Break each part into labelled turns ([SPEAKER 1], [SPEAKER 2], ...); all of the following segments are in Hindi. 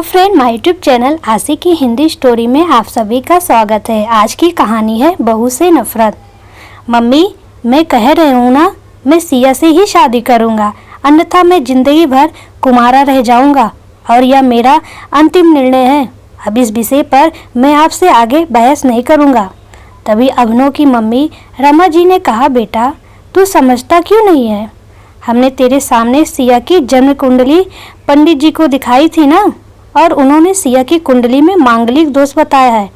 [SPEAKER 1] फ्रेंड, माय यूट्यूब चैनल आशी की हिंदी स्टोरी में आप सभी का स्वागत है। आज की कहानी है बहू से नफरत। मम्मी, मैं कह रही हूँ ना, मैं सिया से ही शादी करूँगा, अन्यथा मैं जिंदगी भर कुंवारा रह जाऊँगा और यह मेरा अंतिम निर्णय है। अब इस विषय पर मैं आपसे आगे बहस नहीं करूँगा। तभी अभिनव की मम्मी रमा जी ने कहा, बेटा तू समझता क्यों नहीं है? हमने तेरे सामने सिया की जन्म कुंडली पंडित जी को दिखाई थी ना, और उन्होंने सिया की कुंडली में मांगलिक दोष बताया है।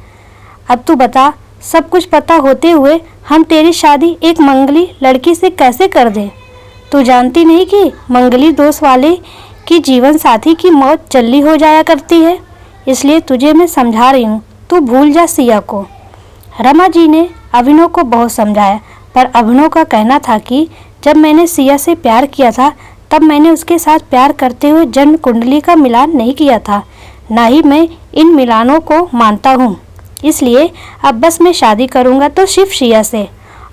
[SPEAKER 1] अब तू बता, सब कुछ पता होते हुए हम तेरी शादी एक मंगली लड़की से कैसे कर दें? तू जानती नहीं कि मंगली दोष वाले की जीवन साथी की मौत जल्दी हो जाया करती है, इसलिए तुझे मैं समझा रही हूँ, तू भूल जा सिया को। रमा जी ने अभिनव को बहुत समझाया, पर अभिनव का कहना था कि जब मैंने सिया से प्यार किया था तब मैंने उसके साथ प्यार करते हुए जन्म कुंडली का मिलान नहीं किया था, ना ही मैं इन मिलानों को मानता हूँ। इसलिए अब बस मैं शादी करूँगा तो सिर्फ सिया से,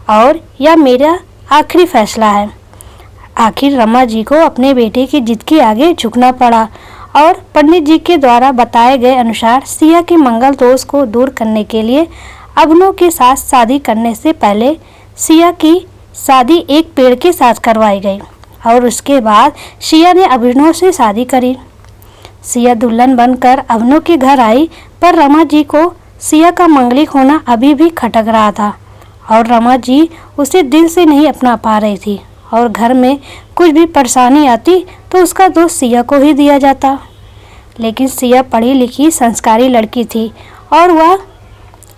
[SPEAKER 1] और यह मेरा आखिरी फैसला है। आखिर रमा जी को अपने बेटे की जिद के आगे झुकना पड़ा और पंडित जी के द्वारा बताए गए अनुसार सिया के मंगल दोष को दूर करने के लिए अभिनव के साथ शादी करने से पहले सिया की शादी एक पेड़ के साथ करवाई गई और उसके बाद सिया ने अभिनव से शादी करी। सिया दुल्हन बनकर अभिनव के घर आई, पर रमा जी को सिया का मंगलिक होना अभी भी खटक रहा था और रमा जी उसे दिल से नहीं अपना पा रही थी, और घर में कुछ भी परेशानी आती तो उसका दोष सिया को ही दिया जाता। लेकिन सिया पढ़ी लिखी संस्कारी लड़की थी और वह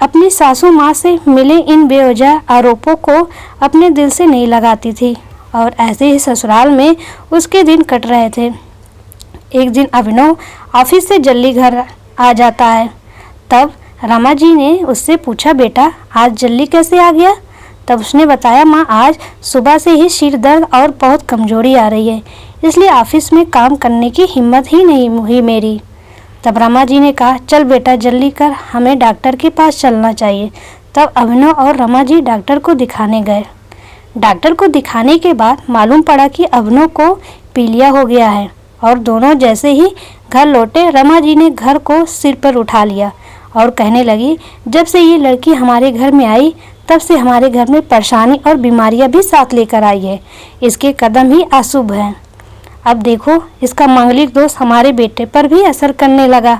[SPEAKER 1] अपनी सासू माँ से मिले इन बेवजह आरोपों को अपने दिल से नहीं लगाती थी, और ऐसे ही ससुराल में उसके दिन कट रहे थे। एक दिन अभिनव ऑफिस से जल्दी घर आ जाता है। तब रमा जी ने उससे पूछा, बेटा आज जल्दी कैसे आ गया? तब उसने बताया, माँ आज सुबह से ही सिर दर्द और बहुत कमजोरी आ रही है, इसलिए ऑफिस में काम करने की हिम्मत ही नहीं हुई मेरी। तब रमा जी ने कहा, चल बेटा जल्दी कर, हमें डॉक्टर के पास चलना चाहिए। तब अभिनव और रमा जी डॉक्टर को दिखाने गए। डॉक्टर को दिखाने के बाद मालूम पड़ा कि अभिनव को पीलिया हो गया है, और दोनों जैसे ही घर लौटे रमा जी ने घर को सिर पर उठा लिया और कहने लगी, जब से ये लड़की हमारे घर में आई तब से हमारे घर में परेशानी और बीमारियां भी साथ लेकर आई है। इसके कदम ही अशुभ हैं। अब देखो, इसका मांगलिक दोष हमारे बेटे पर भी असर करने लगा।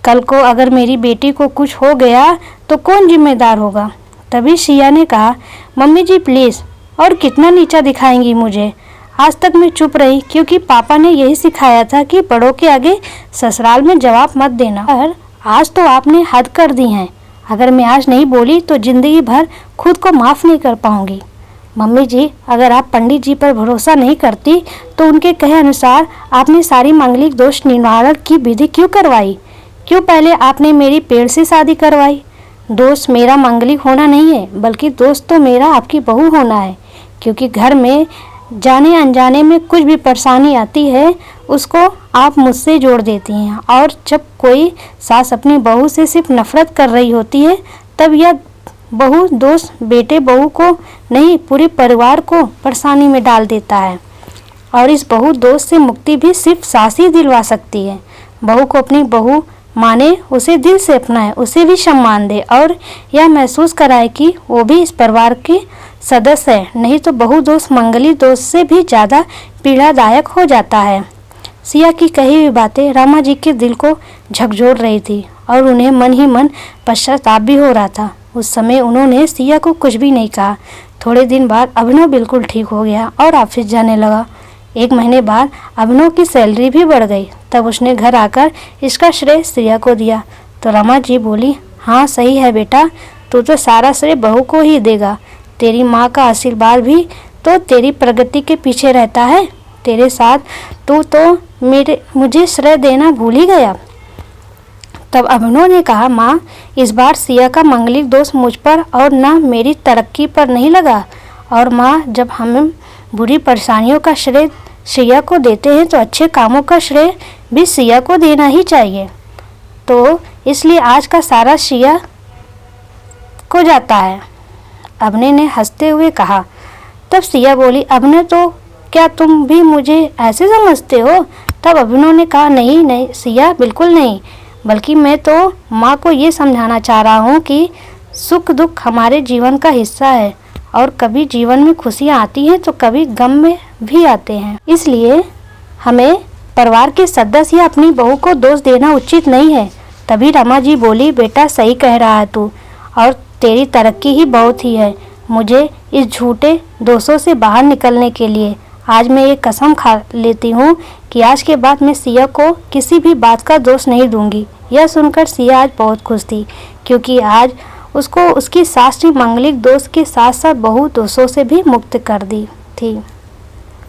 [SPEAKER 1] कल को अगर मेरी बेटी को कुछ हो गया तो कौन जिम्मेदार होगा? तभी सिया ने कहा, मम्मी जी प्लीज़, और कितना नीचा दिखाएंगी मुझे? आज तक मैं चुप रही क्योंकि पापा ने यही सिखाया था कि बड़ों के आगे ससुराल में जवाब मत देना, पर आज तो आपने हद कर दी हैं। अगर मैं आज नहीं बोली तो जिंदगी भर खुद को माफ़ नहीं कर पाऊंगी। मम्मी जी, अगर आप पंडित जी पर भरोसा नहीं करती तो उनके कहे अनुसार आपने सारी मांगलिक दोष निवारण की विधि क्यों करवाई? क्यों पहले आपने मेरी पेड़ से शादी करवाई? दोष मेरा मांगलिक होना नहीं है, बल्कि दोष तो मेरा आपकी बहू होना है, क्योंकि घर में जाने अनजाने में कुछ भी परेशानी आती है उसको आप मुझसे जोड़ देती हैं, और जब कोई सास अपनी बहू से सिर्फ नफरत कर रही होती है तब यह बहू दोष बेटे बहू को नहीं, पूरे परिवार को परेशानी में डाल देता है। और इस बहू दोष से मुक्ति भी सिर्फ सास ही दिलवा सकती है। बहू को अपनी बहू माने, उसे दिल से अपनाए, उसे भी सम्मान दे और यह महसूस कराए कि वो भी इस परिवार के सदस्य है, नहीं तो बहु दोष मंगली दोष से भी ज़्यादा पीड़ादायक हो जाता है। सिया की कही हुई बातें रमा जी के दिल को झकझोर रही थी और उन्हें मन ही मन पश्चाताप भी हो रहा था। उस समय उन्होंने सिया को कुछ भी नहीं कहा। थोड़े दिन बाद अभिनव बिल्कुल ठीक हो गया और ऑफिस जाने लगा। 1 महीने बाद अभिनव की सैलरी भी बढ़ गई। तब उसने घर आकर इसका श्रेय सिया को दिया तो रमा जी बोली, हाँ सही है बेटा, तू तो सारा श्रेय बहू को ही देगा। तेरी माँ का आशीर्वाद भी तो तेरी प्रगति के पीछे रहता है। तेरे साथ तू तो मुझे श्रेय देना भूल ही गया। तब अभिनव ने कहा, माँ इस बार सिया का मांगलिक दोष मुझ पर और ना मेरी तरक्की पर नहीं लगा, और माँ जब हम बुरी परेशानियों का श्रेय सिया को देते हैं तो अच्छे कामों का श्रेय भी सिया को देना ही चाहिए, तो इसलिए आज का सारा सिया को जाता है। अभिनव ने हंसते हुए कहा। तब सिया बोली, अभिनव तो क्या तुम भी मुझे ऐसे समझते हो? तब अभिनव ने कहा, नहीं नहीं सिया, बिल्कुल नहीं, बल्कि मैं तो माँ को ये समझाना चाह रहा हूँ कि सुख दुख हमारे जीवन का हिस्सा है और कभी जीवन में खुशियाँ आती हैं तो कभी गम में भी आते हैं। इसलिए हमें परिवार के सदस्य या अपनी बहू को दोष देना उचित नहीं है। तभी रमा जी बोली, बेटा सही कह रहा है तू, और तेरी तरक्की ही बहुत ही है। मुझे इस झूठे दोषों से बाहर निकलने के लिए आज मैं ये कसम खा लेती हूँ कि आज के बाद मैं सिया को किसी भी बात का दोष नहीं दूंगी। यह सुनकर सिया आज बहुत खुश थी, क्योंकि आज उसको उसकी सास ने मांगलिक दोष के साथ साथ बहु दोषों से भी मुक्त कर दी थी।